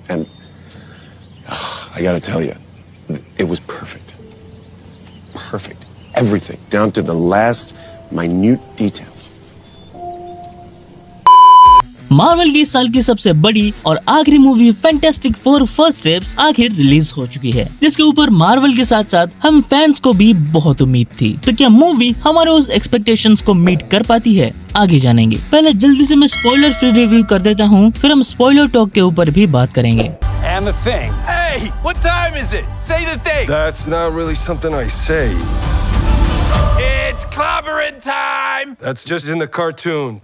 And I gotta tell you, it was perfect. Perfect. Everything, down to the last minute details. Marvel की इस साल की सबसे बड़ी और आखिरी movie fantastic four first steps आखिर रिलीज हो चुकी है, जिसके ऊपर मार्वल के साथ साथ हम फैंस को भी बहुत उम्मीद थी। तो क्या मूवी हमारे उस एक्सपेक्टेशंस को मीट कर पाती है, आगे जानेंगे। पहले जल्दी से मैं स्पॉइलर फ्री रिव्यू कर देता हूँ, फिर हम स्पॉइलर टॉक के ऊपर भी बात करेंगे। And the thing. Hey, what time is it? Say the thing. That's not really something I say. It's clobbering time. That's just in the cartoon.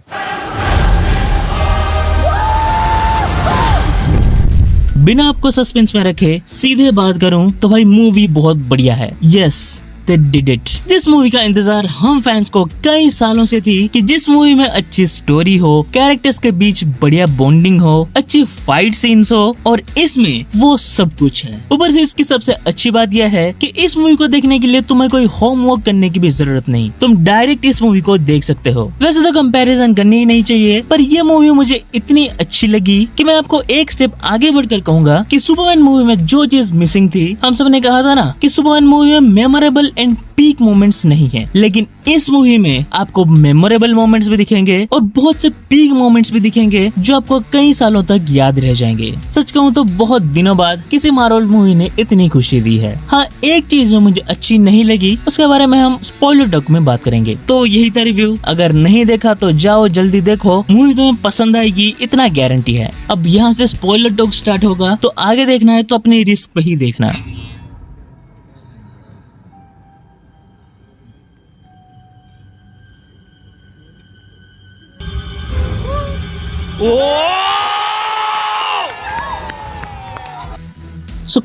बिना आपको सस्पेंस में रखे सीधे बात करूं तो भाई मूवी बहुत बढ़िया है। Yes, They did it। जिस मूवी का इंतजार हम फैंस को कई सालों से थी कि जिस मूवी में अच्छी स्टोरी हो, कैरेक्टर्स के बीच बढ़िया बॉन्डिंग हो, अच्छी फाइट सीन्स हो, और इसमें वो सब कुछ है। ऊपर से इसकी सबसे अच्छी बात यह है कि इस मूवी को देखने के लिए तुम्हें कोई होमवर्क करने की भी जरूरत नहीं, तुम डायरेक्ट इस मूवी को देख सकते हो। वैसे तो कंपैरिजन करनी ही नहीं चाहिए, पर यह मूवी मुझे इतनी अच्छी लगी कि मैं आपको एक स्टेप आगे बढ़कर कहूंगा कि सुपरमैन मूवी में जो चीज मिसिंग थी, हम सब ने कहा था ना कि सुपरमैन मूवी में मेमोरेबल एंड पीक मोमेंट्स नहीं है, लेकिन इस मूवी में आपको मेमोरेबल मोमेंट्स भी दिखेंगे और बहुत से पीक मोमेंट्स भी दिखेंगे जो आपको कई सालों तक याद रह जाएंगे। सच कहूँ तो बहुत दिनों बाद किसी मार्वल मूवी ने इतनी खुशी दी है। हाँ, एक चीज जो मुझे अच्छी नहीं लगी उसके बारे में हम स्पॉइलर टॉक में बात करेंगे। तो यही था रिव्यू। अगर नहीं देखा तो जाओ जल्दी देखो, मूवी तुम्हें पसंद आएगी, इतना गारंटी है। अब यहाँ से स्पॉइलर टॉक स्टार्ट होगा, तो आगे देखना है तो अपनी रिस्क पे ही देखना।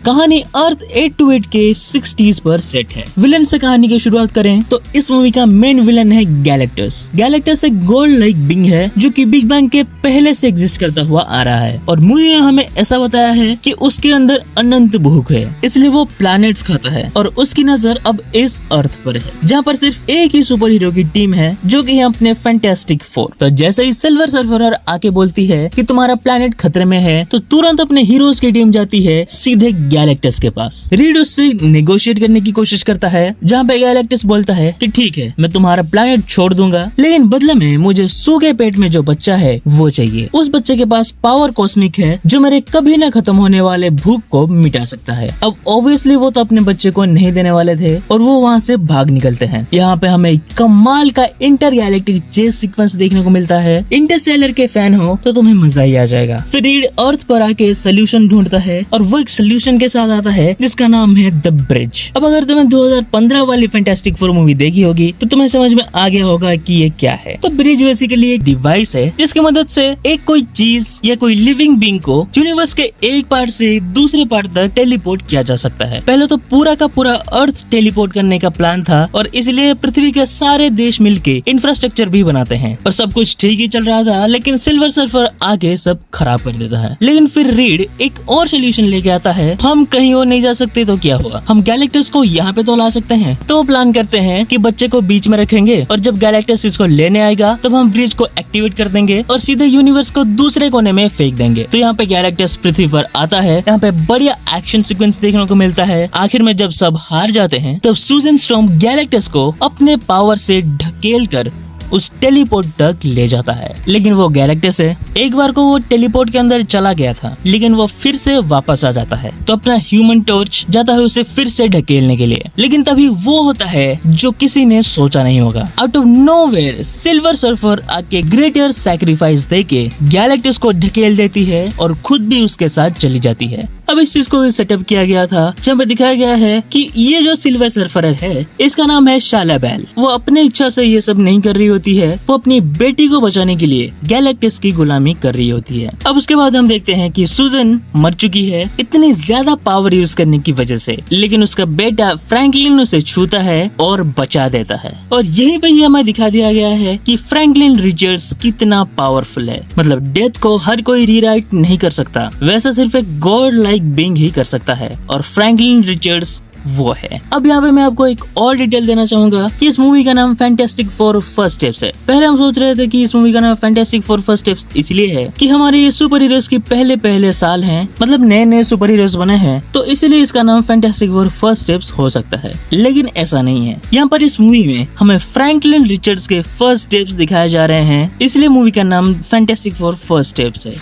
कहानी अर्थ 828 के 60s पर सेट है। विलन से कहानी की शुरुआत करें तो इस मूवी का मेन विलन है गैलेक्टस। गैलेक्टस एक गोल्ड लाइक बिंग है जो कि बिग बैंग के पहले से एग्जिस्ट करता हुआ आ रहा है, और मूवी में हमें ऐसा बताया है कि उसके अंदर अनंत भूख है, इसलिए वो प्लैनेट्स खाता है, और उसकी नजर अब इस अर्थ पर है जहाँ पर सिर्फ एक ही सुपर हीरो की टीम है जो कि है अपने फैंटास्टिक फोर। तो जैसे ही सिल्वर सर्फर आके बोलती है कि तुम्हारा प्लैनेट खतरे में है, तो तुरंत अपने हीरोज की टीम जाती है सीधे गैलेक्टस के पास। रीड उससे नेगोशिएट करने की कोशिश करता है, जहाँ पे गैलेक्टस बोलता है कि ठीक है, मैं तुम्हारा प्लैनेट छोड़ दूंगा, लेकिन बदले में मुझे सूखे पेट में जो बच्चा है वो चाहिए। उस बच्चे के पास पावर कॉस्मिक है जो मेरे कभी न खत्म होने वाले भूख को मिटा सकता है। अब ऑब्वियसली वो तो अपने बच्चे को नहीं देने वाले थे, और वो वहाँ से भाग निकलते हैं। यहाँ पे हमें कमाल का इंटर गैलेक्टिक चेस सीक्वेंस देखने को मिलता है। इंटरस्टेलर के फैन हो तो तुम्हें मजा ही आ जाएगा। फिर रीड अर्थ पर आके सोल्यूशन ढूंढता है, और वो एक सोल्यूशन के साथ आता है जिसका नाम है द ब्रिज। अब अगर तुमने 2015 वाली फैंटास्टिक फोर मूवी देखी होगी तो तुम्हें समझ में आ गया होगा कि ये क्या है। तो ब्रिज बेसिकली एक डिवाइस है जिसकी मदद से एक कोई चीज या कोई लिविंग बीइंग को यूनिवर्स के एक पार्ट से दूसरे पार्ट तक टेलीपोर्ट किया जा सकता है। पहले तो पूरा का पूरा अर्थ टेलीपोर्ट करने का प्लान था, और इसलिए पृथ्वी के सारे देश मिलके इंफ्रास्ट्रक्चर भी बनाते हैं, और सब कुछ ठीक ही चल रहा था, लेकिन सिल्वर सर्फर आके सब खराब कर देता है। लेकिन फिर रीड एक और सोल्यूशन लेके आता है। हम कहीं और नहीं जा सकते तो क्या हुआ, हम गैलेक्टस को यहाँ पे तो ला सकते हैं। तो वो प्लान करते हैं कि बच्चे को बीच में रखेंगे, और जब गैलेक्टस इसको लेने आएगा तब हम ब्रिज को एक्टिवेट कर देंगे और सीधे यूनिवर्स को दूसरे कोने में फेंक देंगे। तो यहाँ पे गैलेक्टस पृथ्वी पर आता है। यहाँ पे बढ़िया एक्शन सीक्वेंस देखने को मिलता है। आखिर में जब सब हार जाते हैं तब सुजन स्टॉर्म गैलेक्टस को अपने पावर से ढकेल कर उस टेलीपोर्ट तक ले जाता है। लेकिन वो गैलेक्टस है, एक बार को वो टेलीपोर्ट के अंदर चला गया था, लेकिन वो फिर से वापस आ जाता है। तो अपना ह्यूमन टॉर्च जाता है उसे फिर से ढकेलने के लिए, लेकिन तभी वो होता है जो किसी ने सोचा नहीं होगा। Out of nowhere silver surfer आके ग्रेटर सैक्रिफाइस देके गैलेक्टस को ढकेल देती है और खुद भी उसके साथ चली जाती है। अब इस चीज को भी सेटअप किया गया था, जहाँ पे दिखाया गया है कि ये जो सिल्वर सर्फरर है इसका नाम है शाला बेल। वो अपनी इच्छा से ये सब नहीं कर रही होती है, वो अपनी बेटी को बचाने के लिए गैलेक्टस की गुलामी कर रही होती है। अब उसके बाद हम देखते हैं कि सुजन मर चुकी है इतनी ज्यादा पावर यूज करने की वजह से, लेकिन उसका बेटा फ्रैंकलिन उसे छूता है और बचा देता है। और यही पे हमें दिखा दिया गया है कि फ्रैंकलिन रिचर्ड्स कितना पावरफुल है। मतलब डेथ को हर कोई रीराइट नहीं कर सकता, वैसा सिर्फ एक गॉड लाइक बीइंग ही कर सकता है, और फ्रैंकलिन रिचर्ड्स वो है। अब यहाँ पे मैं आपको एक और डिटेल देना चाहूंगा कि इस मूवी का नाम फैंटास्टिक फोर फर्स्ट स्टेप्स है। पहले हम सोच रहे थे कि इस मूवी का नाम फैंटास्टिक फोर फर्स्ट स्टेप्स इसलिए है कि हमारे ये सुपर हीरोज के पहले साल हैं, मतलब नए सुपर हीरोज बने हैं, तो इसलिए इसका नाम फैंटास्टिक फोर फर्स्ट स्टेप्स हो सकता है। लेकिन ऐसा नहीं है। यहाँ पर इस मूवी में हमें फ्रैंकलिन रिचर्ड्स के फर्स्ट स्टेप्स दिखाए जा रहे हैं, इसलिए मूवी का नाम फैंटास्टिक फोर फर्स्ट स्टेप्स है।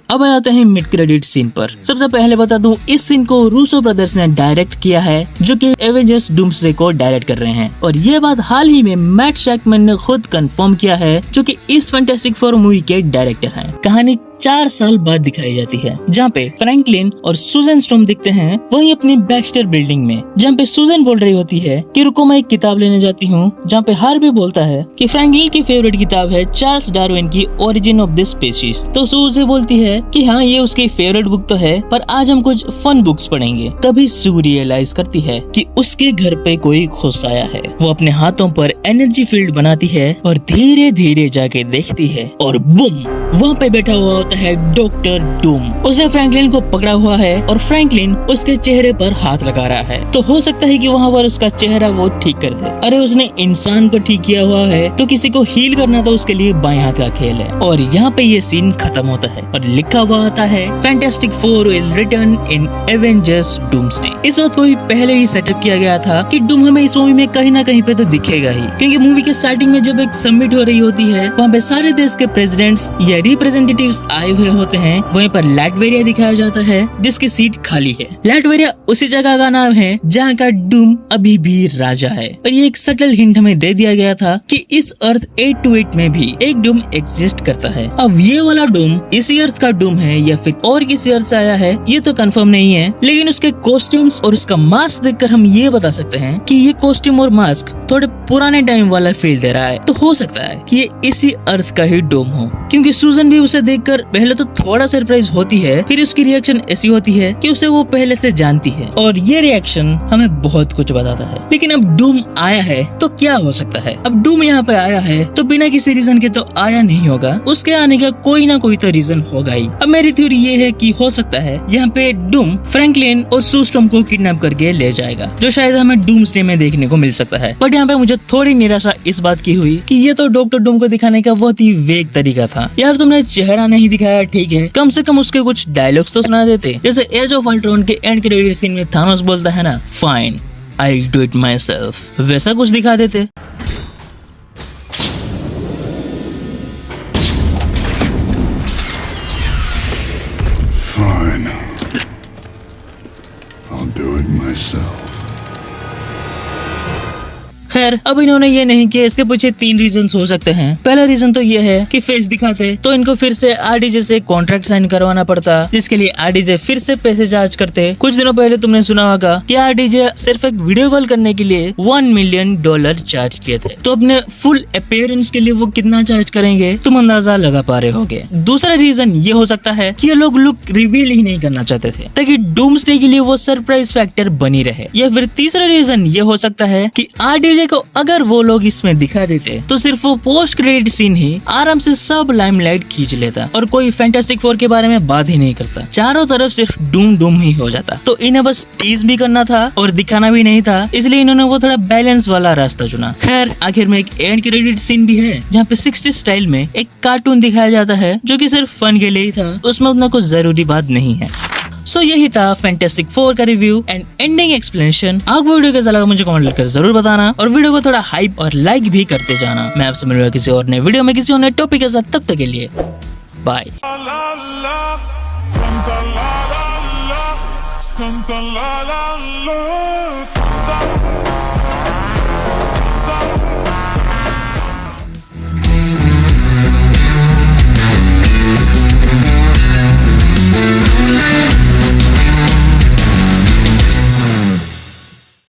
अब आ जाते हैं मिड क्रेडिट सीन पर। सबसे पहले बता दूं, इस सीन को रूसो ब्रदर्स ने डायरेक्ट किया है, जो कि एवेंजर्स डूम्सडे को डायरेक्ट कर रहे हैं। और ये बात हाल ही में मैट शैकमैन ने खुद कंफर्म किया है, जो कि इस फैंटास्टिक फोर मूवी के डायरेक्टर हैं। कहानी 4 साल बाद दिखाई जाती है, जहाँ पे फ्रैंकलिन और सुजन स्टॉर्म दिखते हैं वहीं अपनी बैक्स्टर बिल्डिंग में, जहाँ पे सुजन बोल रही होती है कि रुको मैं एक किताब लेने जाती हूँ, जहाँ पे हार्वी बोलता है कि फ्रैंकलिन की फेवरेट किताब है चार्ल्स डार्विन की ओरिजिन ऑफ द स्पीशीज। तो सू उसे बोलती है कि हाँ ये उसकी फेवरेट बुक तो है, पर आज हम कुछ फन बुक्स पढ़ेंगे। तभी सू रियलाइज करती है कि उसके घर पे कोई घुस आया है। वो अपने हाथों पर एनर्जी फील्ड बनाती है और धीरे धीरे जाके देखती है और बूम, वहाँ पे बैठा हुआ होता है डॉक्टर डूम। उसने फ्रैंकलिन को पकड़ा हुआ है और फ्रैंकलिन उसके चेहरे पर हाथ लगा रहा है। तो हो सकता है कि वहाँ पर उसका चेहरा वो ठीक कर दे। अरे उसने इंसान को ठीक किया हुआ है, तो किसी को हील करना तो उसके लिए बाएं हाथ का खेल है। और यहाँ पे ये सीन खत्म होता है और लिखा हुआ आता है fantastic four will return in Avengers doomsday. इस बात को भी पहले ही सेटअप किया गया था कि डूम हमें इस मूवी में कहीं ना कहीं पे तो दिखेगा ही, क्योंकि मूवी के स्टार्टिंग में जब एक समिट हो रही होती है, वहाँ पे सारे देश के प्रेसिडेंट्स या रिप्रेजेंटेटिव्स आए हुए होते हैं। वहीं पर लैटवेरिया दिखाया जाता है, जिसकी सीट खाली है। लैटवेरिया उसी जगह का नाम है जहाँ का डूम अभी भी राजा है। और ये एक सटल हिंट हमें दे दिया गया था कि इस अर्थ 828 में भी एक डूम एग्जिस्ट करता है। अब ये वाला डूम इसी अर्थ का डूम है या फिर और किसी अर्थ से आया है, ये तो कंफर्म नहीं है, लेकिन उसके कॉस्ट्यूम्स और उसका मास्क देखकर हम ये बता सकते हैं कि ये कॉस्ट्यूम और मास्क थोड़े पुराने टाइम वाला फील दे रहा है। तो हो सकता है कि ये इसी अर्थ का ही डूम हो, क्योंकि सूजन भी उसे देखकर पहले तो थोड़ा सरप्राइज होती है, फिर उसकी रिएक्शन ऐसी होती है कि उसे वो पहले से जानती है और ये रिएक्शन हमें बहुत कुछ बताता है। लेकिन अब डूम आया है तो क्या हो सकता है? अब डूम यहाँ पे आया है तो बिना किसी रीजन के तो आया नहीं होगा, उसके आने का कोई ना कोई तो रीजन होगा ही। अब मेरी थ्योरी ये है कि हो सकता है यहाँ पे डूम फ्रैंकलिन और सू स्टॉर्म को किडनैप करके ले जाएगा, जो शायद हमें डूम्सडे में देखने को मिल सकता है। बट यहाँ पे मुझे थोड़ी निराशा इस बात की हुई कि ये तो डॉक्टर डूम को दिखाने का बहुत ही वेग तरीका था। यार तुमने चेहरा नहीं दिखाया ठीक है, कम से कम उसके कुछ डायलॉग्स तो सुना देते, जैसे एज ऑफ अल्ट्रॉन के एंड क्रेडिट सीन में थानोस बोलता है ना, fine I will do it my self, वैसा कुछ दिखा देते। Fine. I'll do it myself. खैर अब इन्होंने ये नहीं किया, इसके पीछे 3 रीजंस हो सकते हैं। पहला रीजन तो ये है कि फेस दिखाते तो इनको फिर से आरडीजे से कॉन्ट्रैक्ट साइन करवाना पड़ता, जिसके लिए आरडीजे फिर से पैसे चार्ज करते। कुछ दिनों पहले तुमने सुना होगा कि आरडीजे सिर्फ एक वीडियो कॉल करने के लिए $1 मिलियन चार्ज किए थे, तो अपने फुल अपीयरेंस के लिए वो कितना चार्ज करेंगे तुम अंदाजा लगा पा रहे होगे। दूसरा रीजन ये हो सकता है कि ये लोग लुक रिवील ही नहीं करना चाहते थे, ताकि डूम्सडे के लिए वो सरप्राइज फैक्टर बनी रहे। या फिर तीसरा रीजन ये हो सकता है कि आरडीजे को अगर वो लोग इसमें दिखा देते तो सिर्फ वो पोस्ट क्रेडिट सीन ही आराम से सब लाइमलाइट खींच लेता और कोई फैंटास्टिक फोर के बारे में बात ही नहीं करता, चारों तरफ सिर्फ डूम ही हो जाता। तो इन्हें बस टीज भी करना था और दिखाना भी नहीं था, इसलिए इन्होंने वो थोड़ा बैलेंस वाला रास्ता चुना। खैर आखिर में एक एंड क्रेडिट सीन भी है, जहाँ पे 60 स्टाइल में एक कार्टून दिखाया जाता है, जो कि सिर्फ फन के लिए ही था, उसमें उतना कुछ जरूरी बात नहीं है। सो यही था फैंटास्टिक फोर का रिव्यू एंड एंडिंग एक्सप्लेनेशन। आपको वीडियो कैसा लगा मुझे कमेंट करके जरूर बताना और वीडियो को थोड़ा हाइप और लाइक भी करते जाना। मैं आपसे मिलूंगा किसी और नए वीडियो में किसी और नए टॉपिक के साथ, तब तक के लिए बाय।